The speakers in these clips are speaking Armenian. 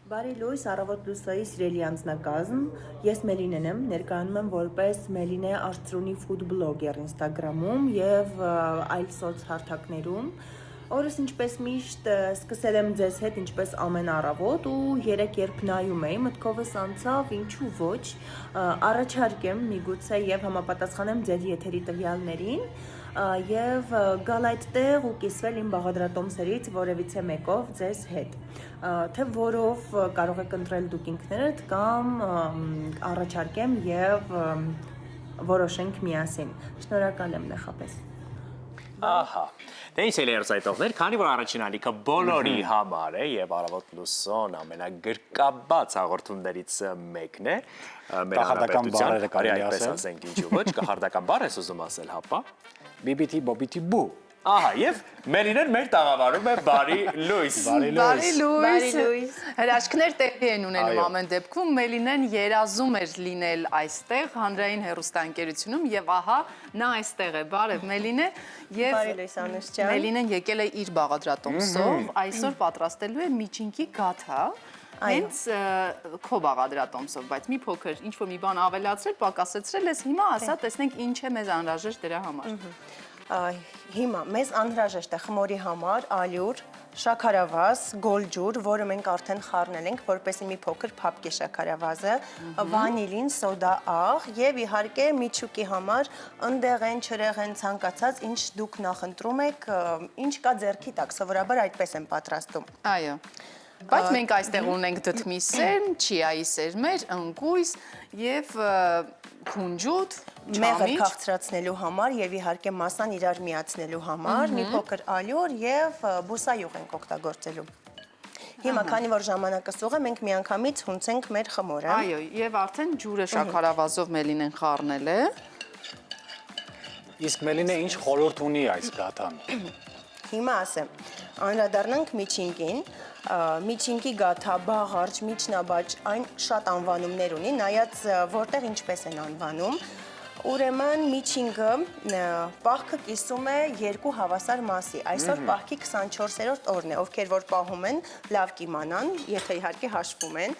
Բարի լույս, առավոտ լուսոյի սիրելի անձնակազմ, ես Մելինեն եմ, ներկայանում եմ որպես Մելինե Արծրունի ֆուդ բլոգեր Instagram-ում և այլ սոցհարթակներում։ Օրս ինչպես միշտ սկսել եմ ձեզ հետ ինչպես ամեն առավոտ ու երեկ երբ նայում էի, մտքովս անցավ ինչու ոչ, առաջարկեմ միգուցե և համապատասխանեմ ձեր եթերի տվյալներին և գալ այդտեղ ու կիսվել իմ բաղադրատոմսերից որևիցե մեկով ձեզ հետ, թե որով կարող եք ընտրել դուք ինքներդ կամ առաջարկեմ և որոշենք միասին։ Շնորհակալ եմ նախապես։ Ահա, դե ինչ էլ երզայտողներ, քանի որ առաջին ալիքը բոլորի համար է և առավոտ լուսոն ամենագրկաբաց հաղորդումներից մեկն է, մեր հանրապետության, կարի այդպես ասենք ինչու ոչ, կախարդական բառ ես ուզում ասել, հապա, բիբիթի բոբիթի բու։ Ահա, և Մելինեն մեր տաղավարում է բարի լույս։ Բարի լույս։ Հրաշքներ տեղի են ունենում ամեն դեպքում, Մելինեն երազում էր լինել այստեղ հանրային հեռուստաընկերությունում և ահա նա այստեղ է, բարև Մելինե, Բարի լույս Անուշ ջան։ Մելինեն եկել է իր բաղադրատոմսով, այսօր պատրաստելու է միջինքի գաթա, հենց քո բաղադրատոմսով, բայց մի փոքր ինչ-որ մի բան ավելացրել, պակասեցրել ես, հիմա ասա, տեսնենք ինչ է մեզ անհրաժեշտ դրա համար։ Հիմա մեզ անհրաժեշտ է խմորի համար ալյուր, շաքարավազ, գոլջուր, որը մենք արդեն խառնել ենք, որպեսզի մի փոքր փափկի շաքարավազը, վանիլին, սոդա աղ եւ իհարկե միջուկի համար ընդեղեն, չրեղեն, ցանկացած ինչ դուք նախընտրում եք, ինչ կա ձեռքի տակ, սովորաբար այդպես են պատրաստում։ Այո։ Բայց մենք այստեղ ունենք դդմի սերմ, չիայի սերմեր, ընկույզ և քունջուտ, մեղր քաղցրացնելու համար եւ իհարկե մասան իրար միացնելու համար մի փոքր ալյուր եւ բուսայուղ ենք օգտագործելու։ Հիմա քանի որ ժամանակը սուղ է, մենք միանգամից հունցենք մեր խմորը։ Այո, եւ արդեն ջուրը շաքարավազով Մելինեն խառնել է։ Իսկ Մելինե ինչ խորհուրդ ունի այս գաթան։ Հիմա ասեմ, անդրադառնանք միջինկին, միջինկի գաթա, բաղարջ, միջնաբաճ, այն շատ անվանումներ ունի, նայած որտեղ ինչպես են անվանում, ուրեմն միջինկը պահքը կիսում է երկու հավասար մասի, այսօր պահքի 24-րդ օրն է, ովքեր որ պահում են, լավ կիմանան, եթե իհարկե հաշվում են,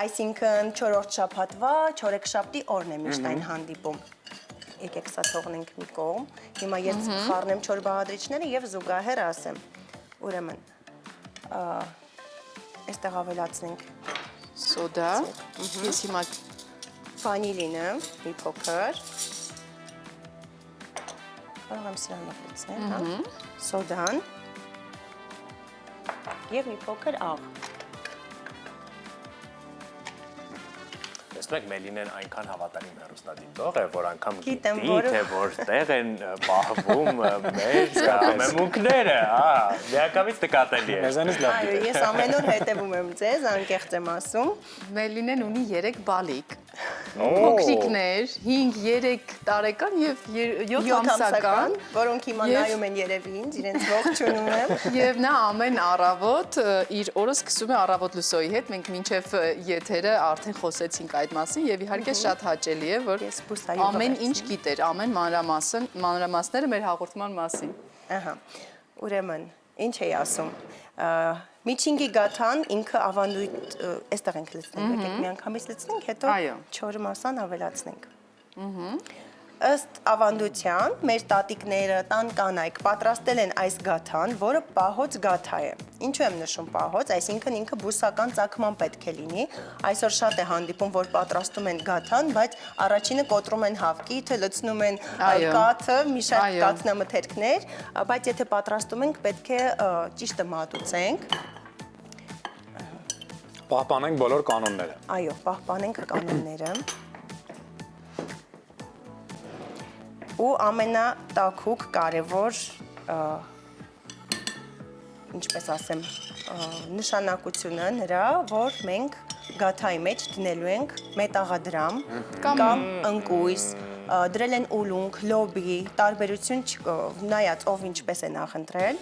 այսինքն 4-րդ շաբաթվա, չորեքշաբթի օրն է միշտ այն հանդիպում։ Եկեք սա թողնենք մի կողմ, հիմա ես խառնեմ չոր բաղադրիչները և զուգահեռ ասեմ, ուրեմն, այստեղ ավելացնենք սոդա, ես հիմա վանիլինը մի փոքր, կարող եմ սրանով լցնել, սոդան և մի փոքր աղ։ Տեսնեք Մելինեն այնքան հավատարիմ հեռուստադիտող է, որ անգամ Գիտեմ, գիտի, թե որտեղ են պահվում մեր համեմունքները, միանգամից նկատելի է։ Մեզանից լավ Այո, ես ամեն օր հետևում եմ ձեզ, անկեղծ եմ ասում։ Մելինեն ունի 3 բալիկ, փոքրիկներ, 5, 3 տարեկան և 7 ամսական, որոնք հիմա նայում են երևի ինձ, իրենց ողջունում եմ։ Եվ նա ամեն առավոտ իր օրը սկսում է առավոտ լուսոյի հետ, մենք մինչև եթերը արդեն խոսեցինք այդ մասին և իհարկե շատ հաճելի է, որ ամեն ինչ գիտեր, ամեն մանրամասները մեր հաղորդման մասին։ Ահա, ուրեմն, ինչ էի ասում, միջինկի գաթան ինքը ավանդույթ, այստեղ ենք լցնենք, եկեք միանգամից լցնենք, հետո չոր մասան ավելացնենք։ Ըստ ավանդության, մեր տատիկները, տան կանայք պատրաստել են այս գաթան, որը պահոց գաթա է։ Ինչու եմ նշում պահոց, այսինքն ինքը բուսական ծագման պետք է լինի։ Այսօր շատ է հանդիպում, որ պատրաստում են գաթան, բայց առաջինը կոտրում են հավկի, թե լցնում են կաթը, մի շարք կաթնամթերքներ, բայց եթե պատրաստում ենք, պետք է ճիշտը մատուցենք։ Պահպանենք բոլոր կանոնները։ Այո, պահպանենք կանոնները։ Ու ամենատաքուկ կարևոր, ինչպես ասեմ, նշանակությունը նրա, որ մենք գաթայի մեջ դնելու ենք մետաղադրամ կամ ընկույզ, դրել են ուլունք, լոբի, տարբերություն նայած ով ինչպես է նախընտրել։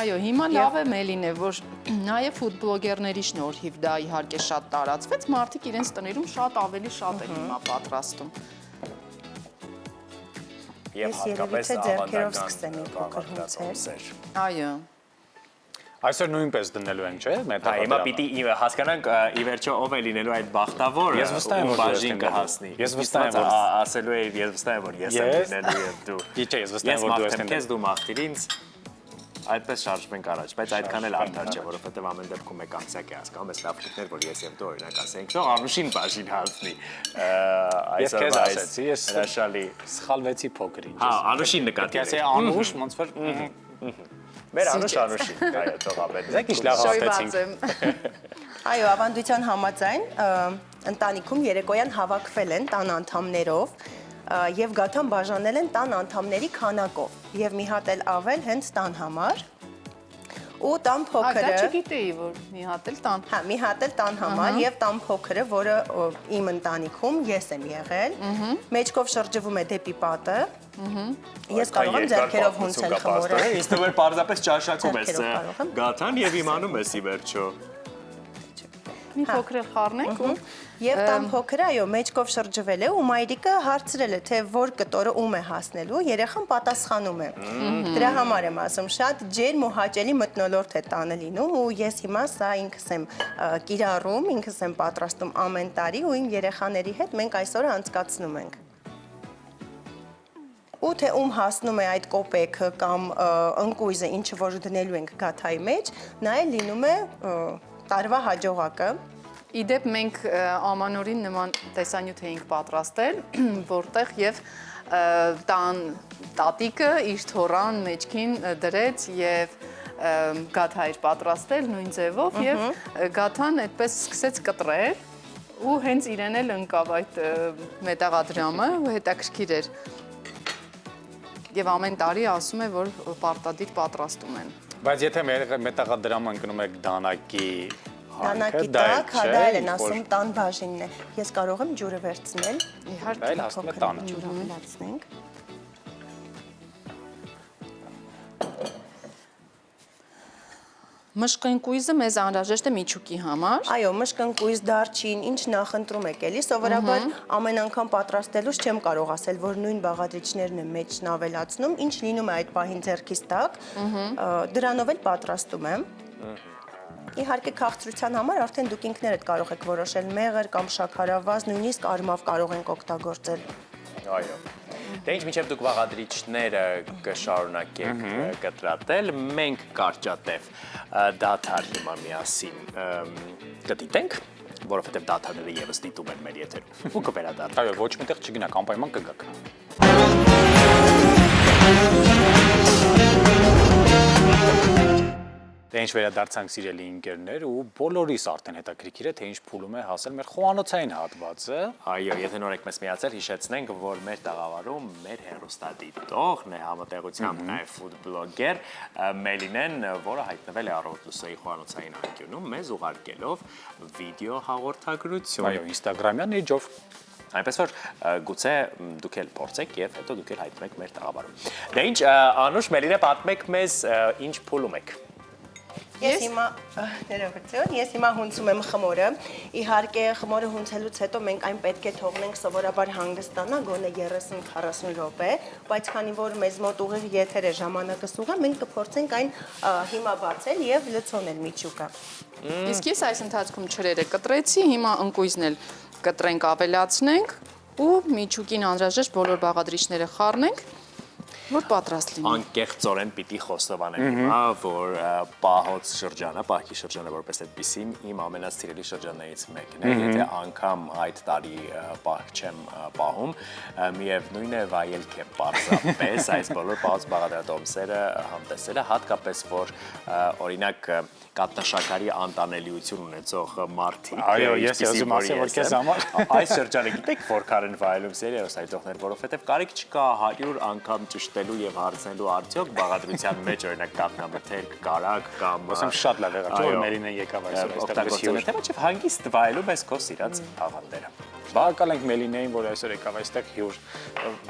Այո, հիմա լավ է Մելինե, որ նաև ֆուդ բլոգերների շնորհիվ դա իհարկե շատ տարածվեց, մարդիկ իրենց տներում շատ ավելի շատ են հիմա պատրաստում։ Եվ Ես երևի թե ձեռքերով սկսեմ մի փոքր հունցել։ Այո։ Այսօր նույնպես դնելու ենք, չէ՞, Հիմա մետաղադրամը։ պիտի հասկանանք ի վերջո ով է լինելու այդ բախտավորը։ Ես վստահ եմ, որ բաժին դու ես կհասնի։ Ես վստահ եմ, որ ասելու եմ, ես վստահ եմ, որ ես եմ լինելու եւ դու։ Իչե, ես վստահ եմ, որ դու ես Ես դու մաղթիր ինձ։ Այդպես շարժվում ենք առաջ, բայց այդքան էլ արդար չէ, որովհետեւ ամեն դեպքում եք ամսյակ է հասկանում, այս լավքներ, որ ես եւ դու օրինակ ասենք, թող Անուշին բաժին հասնի։ Ես քեզ ասեցի, ես հրաշալի սխալվեցի փոքրինչ։ Հա, Անուշին նկատի։ Ասի Անուշ, ոնց որ Մեր Անուշին, այո, թող ապետ։ Ձեկ ինչ լավ Շոյված հաղթեցինք։ եմ։ Այո, ավանդության համաձայն ընտանիքում երեկոյան հավաքվել են տան անդամներով եւ գաթան բաժանել են տան անդամների քանակով եւ մի հատ էլ ավել հենց տան համար ու տան Դա փոքրը չգիտեի, որ մի հատ էլ տան։ հա մի հատ էլ տան համար եւ տան փոքրը, որը իմ ընտանիքում ես եմ եղել, մեջքով շրջվում է դեպի պատը։ Ես կարող եմ ձեռքերով հունցել խմորը։ Ինձ թվում է պարզապես ճաշակում ես Ձեռքերով կարող եմ։ գաթան եւ իմանում ես ի վերջո։ Մի փոքր էլ խառնենք ու Եվ տան փոքրը, այո, մեջքով շրջվել է ու մայրիկը հարցրել է, թե որ կտորը ում է հասնելու, երեխան պատասխանում է։ Դրա համար եմ ասում, շատ ջերմ ու հաճելի մթնոլորտ է տանը լինում ու ես հիմա սա ինքս եմ կիրառում, ինքս եմ պատրաստում ամեն տարի ու իմ երեխաների հետ մենք այսօրը անցկացնում ենք։ Ու թե ում հասնում է այդ կոպեքը կամ ընկույզը, ինչը որ դնելու ենք գաթայի մեջ, նա էլ լինում է տարվա հաջողակը։ Իդեպ մենք ամանորին նման տեսանյութ էինք պատրաստել, որտեղ եւ տան տատիկը իր թորան մեջքին դրեց եւ գաթա էր պատրաստել նույն ձևով եւ գաթան այդպես սկսեց կտրել ու հենց իրեն էլ ընկավ այդ մետաղադրամը ու հետաքրքիր էր։ Եվ ամեն տարի ասում է, որ պարտադիր պատրաստում են։ Բայց եթե մետաղադրամը ընկնում եք դանակի Դանակի տակ, հա դա էլ են ասում տան բաժինն է։ Ես կարող եմ ջուրը վերցնել։ Իհարկե, Այլ հասնում է տանը։ Ջուրը հլացնենք։ Մշկընկույզը մեզ անհրաժեշտ է միջուկի համար։ Այո, մշկընկույզ, դարչին, ինչ նախընտրում եք էլի, սովորաբար ամեն անգամ պատրաստելուց չեմ կարող ասել, որ նույն բաղադրիչներն եմ մեջն ավելացնում, ինչ լինում է այդ պահին ձեռքիս տակ, դրանով էլ պատրաստում եմ։ Իհարկե քաղցրության համար արդեն դուք ինքներդ կարող եք որոշել մեղր կամ շաքարավազ, նույնիսկ արմավ կարող ենք օգտագործել։ Այո։ Դե ինչ մինչև դուք բաղադրիչները կշարունակեք կտրատել, մենք կարճատև դաթար հիմա միասին կդիտենք, որովհետև դաթարները եւս դիտում են մեր եթերում ու կվերադառնանք։ Այո, ոչ միտեղ չգնաք, անպայման կգաք։ Դե ինչ վերադարձանք սիրելի ընկերներ ու բոլորիս արդեն հետաքրքիր է թե ինչ փուլում է հասել մեր խոհանոցային հատվածը։ Այո, եթե նոր եք մեզ միացել, հիշեցնենք, որ մեր տաղավարում մեր հեռուստադիտողն է համատեղությամբ նաև ֆուդ բլոգեր Մելինեն, որը հայտնվել է Առավոտ լուսոյի խոհանոցային անկյունում, մեզ ուղարկելով վիդեո հաղորդագրություն։ Այո, Instagram-յան էջով։ Այնպես որ գուցե դուք էլ փորձեք եւ հետո դուք էլ հայտնվեք մեր տաղավարում։ Դե ինչ, Անուշ, Մելինե, պատմեք մեզ ինչ փուլում եք։ Ես հիմա ներողություն, ես հիմա հունցում եմ խմորը։ Իհարկե խմորը հունցելուց հետո մենք այն պետք է թողնենք սովորաբար հանգստանա գոնե 30-40 րոպե, բայց քանի որ մեզ մոտ ուղիղ եթեր է ժամանակը սուղա, մենք կփորձենք այն հիմա բացել եւ լցոնել միջուկը։ Իսկ ես այս ընթացքում չրերը կտրեցի, հիմա ընկույզն էլ կտրենք, ավելացնենք ու միջուկին անհրաժեշտ բոլոր բաղադրիչները խառնենք, որ պատրաստ լինի։ Անկեղծորեն պիտի խոստովանեմ հիմա, որ պահոց շրջանը, պահքի շրջանը որպես այդպիսի իմ ամենասիրելի շրջաններից մեկն է, եթե անգամ այդ տարի պահք չեմ պահում, միևնույն է վայելք է պարզապես այս բոլոր պահոց բաղադրատոմսերը համտեսելը, հատկապես որ օրինակ կատնաշաքարի անտանելիություն ունեցող մարդիկ։ Այո, ես ուզում ասեմ, որ քեզ համար այս շրջանը գիտեք որքան են վայելում սերիոս այդողներ, որովհետև կարիք չկա 100 անգամ ճշտելու եւ հարցնելու արդյոք բաղադրության մեջ օրինակ կատնամթերք, կարակ կամ ասեմ շատ լավ եղավ, որ Մելինեն եկավ այսօր այստեղ հյուր։ Թե ոչ հանգիստ վայելում ես քո սիրած աղանդերը։ Բաղակալ ենք Մելինեին, որ այսօր եկավ այստեղ հյուր։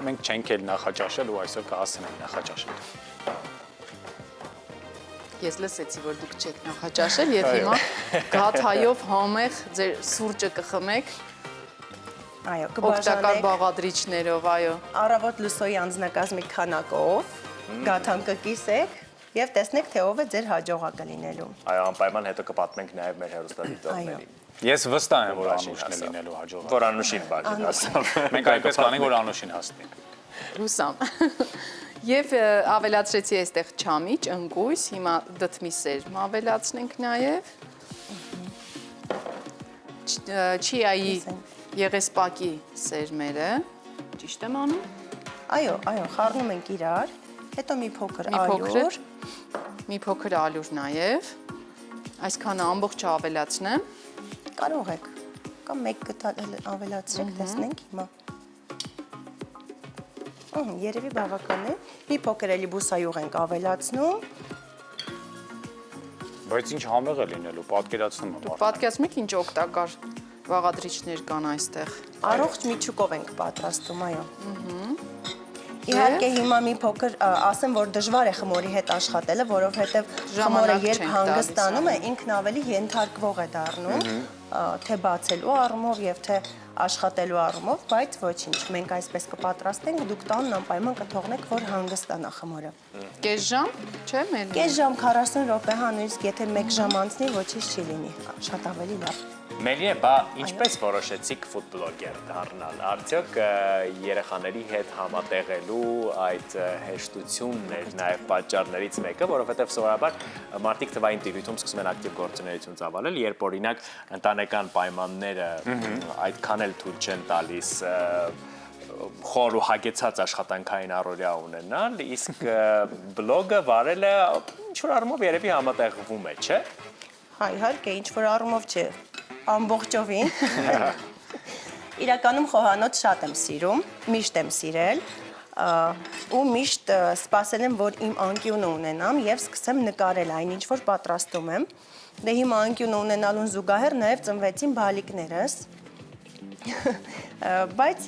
Մենք չենք էլ նախաճաշել ու այսօր կհասցնենք նախաճաշել։ Ես լսեցի, որ դուք չեք նախաճաշել եւ հիմա գաթայով համեղ ձեր սուրճը կխմեք։ Այո, Օգտակար կբաժանենք բաղադրիչներով, այո։ Առավոտ լուսոյի անձնակազմի քանակով, գաթան կկիսեք, եւ տեսնեք թե ով է ձեր հաջողակը լինելու։ Այո, անպայման հետո կպատմենք նաև մեր հեռուստադիտողներին։ Ես վստահ եմ, որ Անուշն է լինելու հաջողակ։ Որ Անուշին բաժին հասավ։ Մենք այնպես կանենք, որ Անուշին հասնենք։ Հուսամ։ Եւ ավելացրեցի այստեղ չամիչ, ընկույզ, հիմա դդմի սերմ ավելացնենք նաեւ։ Չիայի եղեսպակի սերմերը, ճիշտ եմ անում։ Այո, խառնում ենք իրար, հետո մի փոքր ալյուր, մի փոքր ալյուր նաեւ։ Այսքանը ամբողջը ավելացնեմ։ կարող եք, կամ մեկ կտալ ավելացրեք, տեսնենք հիմա։ Երևի բավական է, մի փոքր էլի բուսայուղ ենք ավելացնում։ Բայց ինչ համեղ է լինելու, պատկերացնում եմ։ Պատկերացնում եք ինչ օգտակար բաղադրիչներ կան այստեղ։ Առողջ միջուկով ենք պատրաստում, այո։ Իհարկե հիմա մի փոքր ասեմ, որ դժվար է խմորի հետ աշխատելը, որովհետև խմորը երբ հանգստանում է, ինքն ավելի ենթարկվող է դառնում, թե բացելու առումով եւ թե աշխատելու առումով, բայց ոչինչ, մենք այսպես կպատրաստենք, դուք տանն անպայման կթողնեք, որ հանգստանա խմորը։ Կես ժամ, չէ՞, Մելինե։ Կես ժամ 40 րոպե, նույնիսկ եթե 1 ժամ անցնի, ոչինչ չի լինի, շատ ավելի լավ։ Մելինե, բա ինչպես որոշեցիք ֆուդ բլոգեր դառնալ։ Արդյոք երեխաների հետ համատեղելու այդ հեշտությունն էր նաև պատճառներից մեկը, որովհետև սովորաբար մարդիկ թվային տիրույթում սկսում են ակտիվ գործունեություն ծավալել, երբ օրինակ ընտանեկան պայմանները այդքան էլ թույլ չեն տալիս խոր ու հագեցած աշխատանքային առօրյա ունենալ, իսկ բլոգը վարելը ինչ-որ առումով երևի համատեղվում է, չէ՞։ Իհարկե, ինչ-որ առումով չէ, ամբողջովին։ Իրականում խոհանոց շատ եմ սիրում, միշտ եմ սիրել ու միշտ սպասել եմ, որ իմ անկյունը ունենամ եւ սկսեմ նկարել այն ինչ որ պատրաստում եմ։ Դե հիմա անկյունը ունենալուն զուգահեռ նաեւ ծնվեցին բալիկներս։ Բայց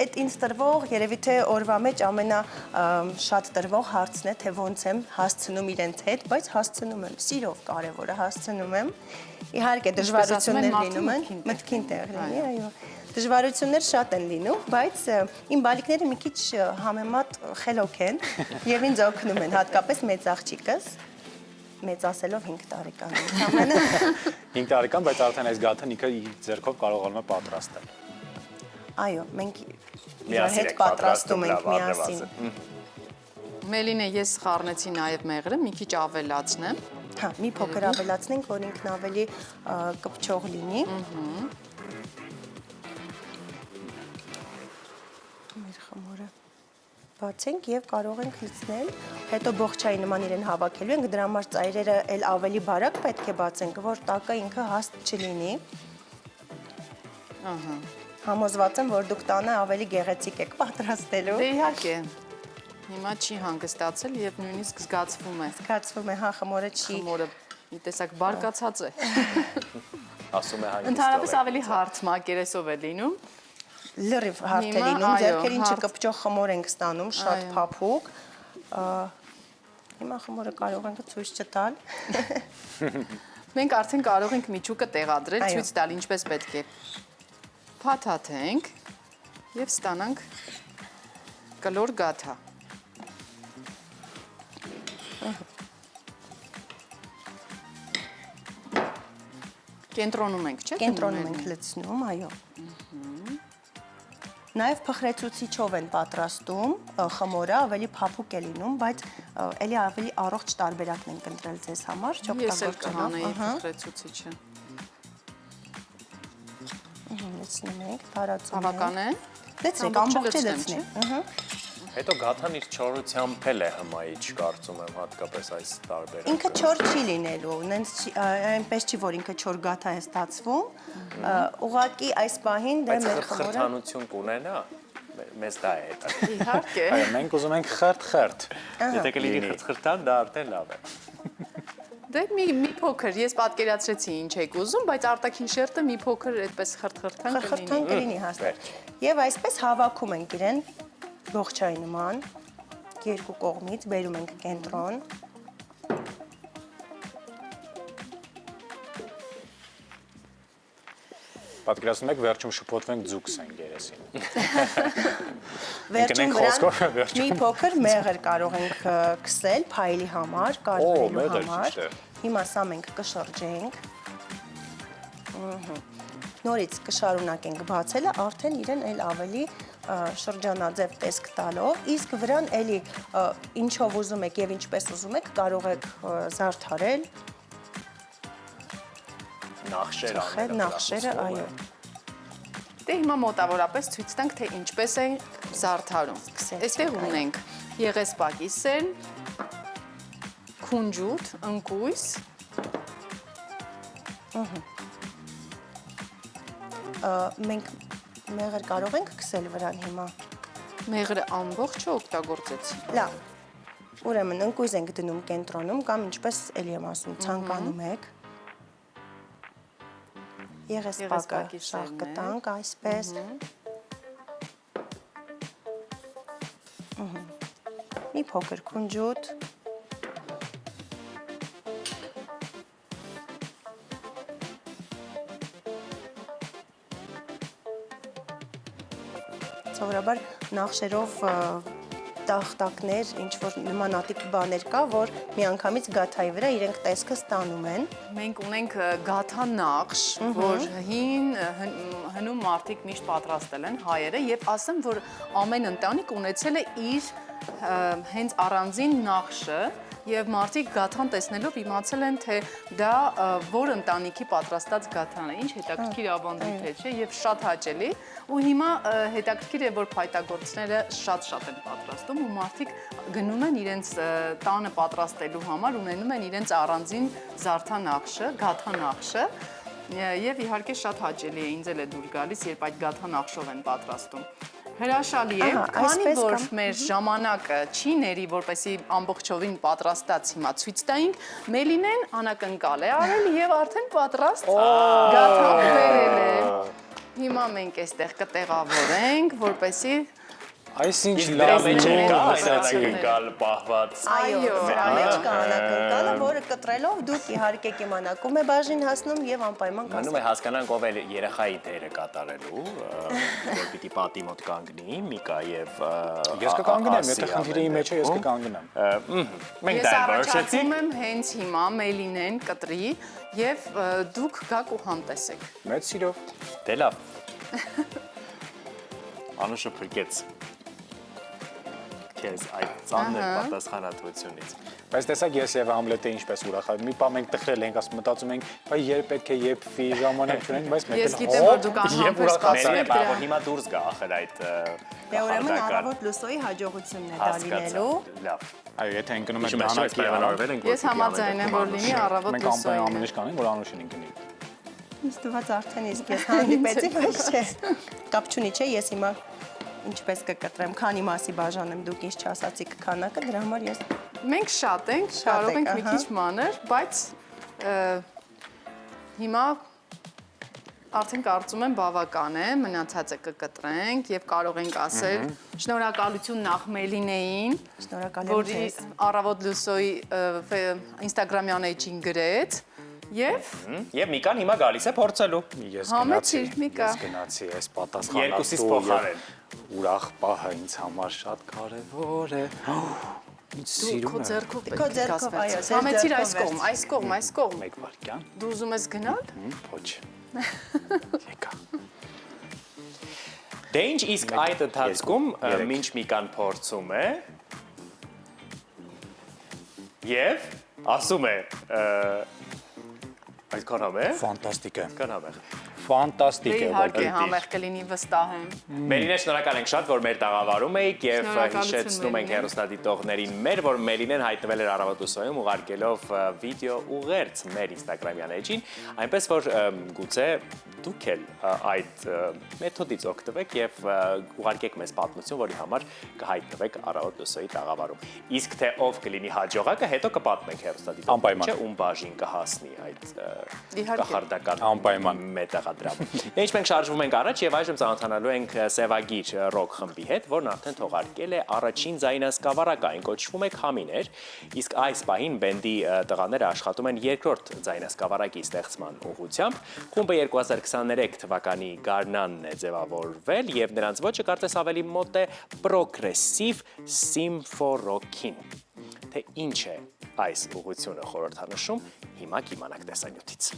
այդ ինձ տրվող երևի թե օրվա մեջ ամենաշատ տրվող հարցն է, թե ոնց եմ հասցնում իրենց հետ, բայց հասցնում եմ, սիրով կարևորը հասցնում եմ։ Իհարկե դժվարություններ լինում են, մտքին տեղ լինի, այո։ Դժվարություններ շատ են լինում, բայց իմ բալիկները մի քիչ համեմատ խելոք են եւ ինձ օգնում են, հատկապես մեծ աղջիկս, մեծ ասելով 5 տարեկան ամենը։ 5 տարեկան, բայց արդեն այս գաթը ինքը իր ձեռքով կարողանում է պատրաստել։ Այո, մենք իրար հետ պատրաստում ենք միասին։ Մելինե, ես խառնեցի նաև մեղրը, մի քիչ ավելացնեմ։ Հա, մի փոքր ավելացնենք, որ ինքն ավելի կպչող լինի։ Մեր խմորը բացենք եւ կարող ենք լցնել, հետո բողջայի նման իրեն հավաքելու ենք, դրա համար ծայրերը էլ ավելի բարակ պետք է բացենք, որ տակը ինքը հաստ չլինի։ Ահա։ Համոզված եմ, որ դուք տանը ավելի գեղեցիկ եք պատրաստելու։ Դե իհարկե։ Հիմա չի հանգստացել եւ նույնիսկ զգացվում է։ Զգացվում է, հա, խմորը չի։ Խմորը մի տեսակ բարկացած է։ Ասում է հանգստով։ Ընդհանրապես ավելի հարթ մակերեսով է լինում։ Լրիվ հարթ է լինում, ձեռքերին չկպչող խմոր ենք ստանում, շատ փափուկ։ Հիմա խմորը կարող ենք ցույց չտալ։ Մենք արդեն կարող ենք միջուկը տեղադրել, ցույց տալ ինչպես պետք է փաթաթենք եւ ստանանք կլոր գաթա։ Կենտրոնում ենք, չէ՞։ Կենտրոնում ենք լցնում, այո։ Նաև փխրեցուցիչով են պատրաստում, խմորը ավելի փափուկ է լինում, բայց էլի ավելի առողջ տարբերակն ենք ընտրել ձեզ համար, Ես էլ կհանեի փխրեցուցիչը։ Լցնում ենք, տարածում ենք։ Բավական է։ Լցրեք, ամբողջը լցնեք։ Հետո գաթան իր չորությամբ էլ է հմայի, չկարծում եմ, հատկապես այս տարբերակը։ Ինքը չոր չի լինելու, այնպես չի, որ ինքը չոր գաթա է ստացվում, ուղղակի այս պահին դե մեր խմորը խրթանություն կունենա, մեզ դա է հետաքրքիր։ Իհարկե։ Այո, մենք ուզում ենք խրտ։ Եթե կլինի խրթան, դա արդեն լավ է։ Դե մի փոքր, ես պատկերացրեցի ինչ եք ուզում, բայց արտաքին շերտը մի փոքր այդպես խրթխրթան կլինի։ խրթան կլինի հաստատ։ Եվ այսպես հավաքում ենք իրեն բողջայի նման, երկու կողմից բերում ենք կենտրոն։ Պատկերացնում եք վերջում շփոթվենք ձուկս ենք երեսին։ Վերջում խոսքով, վրան վերջում։ մի փոքր մեղր կարող ենք քսել փայլի համար, կարվելու մեղր, համար։ ճիշտ է։ Հիմա սա մենք կշրջենք։ Նորից կշարունակենք բացելը, արդեն իրեն այլ ավելի շրջանաձև տեսք տալով, իսկ վրան էլի ինչով ուզում եք եւ ինչպես ուզում եք կարող եք զարդարել, նախշերը, այո։ Դե հիմա մոտավորապես ցույց տանք, թե ինչպես են զարդարում։ Այստեղ ունենք եղեսպակի սերմ, քունջուտ, ընկույզ։ Մենք մեղր կարող ենք քսել վրան հիմա։ Մեղրը ամբողջը օգտագործեցի։ Լավ։ Ուրեմն ընկույզ ենք դնում կենտրոնում կամ ինչպես էլի եմ ասում, ցանկանում եք։ Եղեսպակը շաղ կտանք այսպես։ Մի փոքր քունջուտ։ Սովորաբար նախշերով տախտակներ, ինչ-որ նմանատիպ բաներ կա, որ միանգամից գաթայի վրա իրենք տեսքը ստանում են։ Մենք ունենք գաթա նախշ, որ հնում մարդիկ միշտ պատրաստել են հայերը եւ ասեմ, որ ամեն ընտանիք ունեցել է իր հենց առանձին նախշը եւ մարդիկ գաթան տեսնելով իմացել են, թե դա որ ընտանիքի պատրաստած գաթան է, ինչ հետաքրքիր ավանդույթ է, չէ, եւ շատ հաճելի։ Ու հիմա հետաքրքիր է, որ փայտագործները շատ են պատրաստում ու մարդիկ գնում են իրենց տանը պատրաստելու համար, ունենում են իրենց առանձին զարդանախշը, գաթանախշը եւ իհարկե շատ հաճելի է, ինձ էլ է դուր գալիս, երբ այդ գաթանախշով են պատրաստում։ Հրաշալի է, քանի որ մեր ժամանակը չի ների, որպեսի ամբողջովին պատրաստած հիմա ցույց տայինք, Մելինեն անակնկալ է արել եւ արդեն պատրաստ գաթան բերել է։ Հիմա մենք այստեղ կտեղավորենք, որպեսի Այսինչ լավ լավ է կա ասացի։ անակնկալ պահված։ Այո, դրա մեջ կա անակնկալը, որը կտրելով դուք իհարկե կիմանակում է բաժին հասնում եւ անպայման կասեք։ Մնում է հասկանանք ով է երեխայի դերը կատարելու, որ պիտի պատի մոտ կանգնի, Միկա եւ Ես կկանգնեմ, եթե խնդիրի մեջ է, ես կկանգնեմ։ Մենք դա որոշեցինք։ Ես առաջարկում եմ հենց հիմա Մելինեն կտրի եւ դուք գաք ու համտեսեք։ Մեծ սիրով։ Դե լավ։ Անուշը փրկեց քեզ այդ ծանր պատասխանատվությունից։ Բայց տեսակ ես եւ Համլետը ինչպես ուրախացել։ Մի բան մենք տխրել ենք, ասում մտածում ենք, բայ երբ պետք է եփվի, ժամանակ չունենք, բայց մեկ Ես գիտեմ, որ դուք անհամբեր սպասում եք Մելինե, դրա։ հիմա դուրս գա ախր այդ Դե ուրեմն առավոտ լուսոյի հաջողությունն է դա լինելու։ Լավ։ Այո, եթե ընկնում եք Դանակի դանակի ենք Ես համաձայն եմ, որ լինի առավոտ մենք ամեն լուսոյին։ ինչ կանենք, որ Անուշին ընկնի։ Ինձ թվաց արդեն իսկ ես հանդիպեցի, բայց չէ։ Կապ չունի, չէ, ես հիմա ինչպես կկտրեմ, քանի մասի բաժանեմ, դուք ինչ չասացիք քանակը, դրա համար ես Մենք շատ ենք, կարող ենք մի քիչ մանր, բայց հիմա արդեն կարծում եմ բավական է, մնացածը կկտրենք եւ կարող ենք ասել շնորհակալություն նախ Մելինեին, շնորհակալ եմ որ ձեզ։ առավոտ լուսոյի Instagram-յան էջին գրեց եւ Միկան հիմա գալիս է փորձելու։ Ես Համեցիր, Միկա։ գնացի, այս Երկուսից պատասխանատու փոխարեն։ ուրախ պահը ինձ համար շատ կարևոր է։ Ինչ Դու սիրուն քո է։ ձեռքով Քո պետք է ձեռքով, այո, կասվեցես։ ձեր Համեցիր ձեռքով այս կողմ։ Մեկ վարքյան։ Դու ուզում ես գնալ։ Ոչ։ Եկա։ Դե ինչ իսկ այդ ընթացքում մինչ Միկան փորձում է եւ ասում է այդ կանամ է։ Ֆանտաստիկ է։ Կանամ է։ Ֆանտաստիկ Դե է։ իհարկե համեղ կլինի վստահ եմ։ Մելինե, շնորհակալ ենք շատ, որ մեր տաղավարում էիք եւ Շնորհակալություն, հիշեցնում ենք Մելինե։ հեռուստադիտողներին մեր, որ Մելինեն հայտնվել էր առավոտ լուսոյում ուղարկելով վիդեո ուղերձ մեր Instagram-յան էջին, այնպես որ գուցե դուք էլ այդ մեթոդից օգտվեք եւ ուղարկեք մեզ պատմություն, որի համար կհայտնվեք առավոտ լուսոյի տաղավարում։ Իսկ թե ով կլինի հաջողակը, հետո կպատմենք հեռուստադիտողներին, չէ, ում բաժին կհասնի այդ կախարդական մետաղադրամը։ Ինչ մենք շարժվում ենք առաջ եւ այժմ ծանոթանալու ենք Սևագիր ռոք խմբի հետ, որն արդեն թողարկել է առաջին ձայնասկավառակը, այն կոչվում է Քամիներ, իսկ այս պահին բենդի տղաները աշխատում են երկրորդ ձայնասկավառակի ստեղծման ուղղությամբ։ Խումբը 2020 2023 թվականի գարնանն է ձևավորվել եւ նրանց ոճը կարծես ավելի մոտ է պրոգրեսիվ սիմֆորոքին։ Թե ինչ է այս ուղղությունը խորհրդանշում, հիմա կիմանաք տեսանյութից։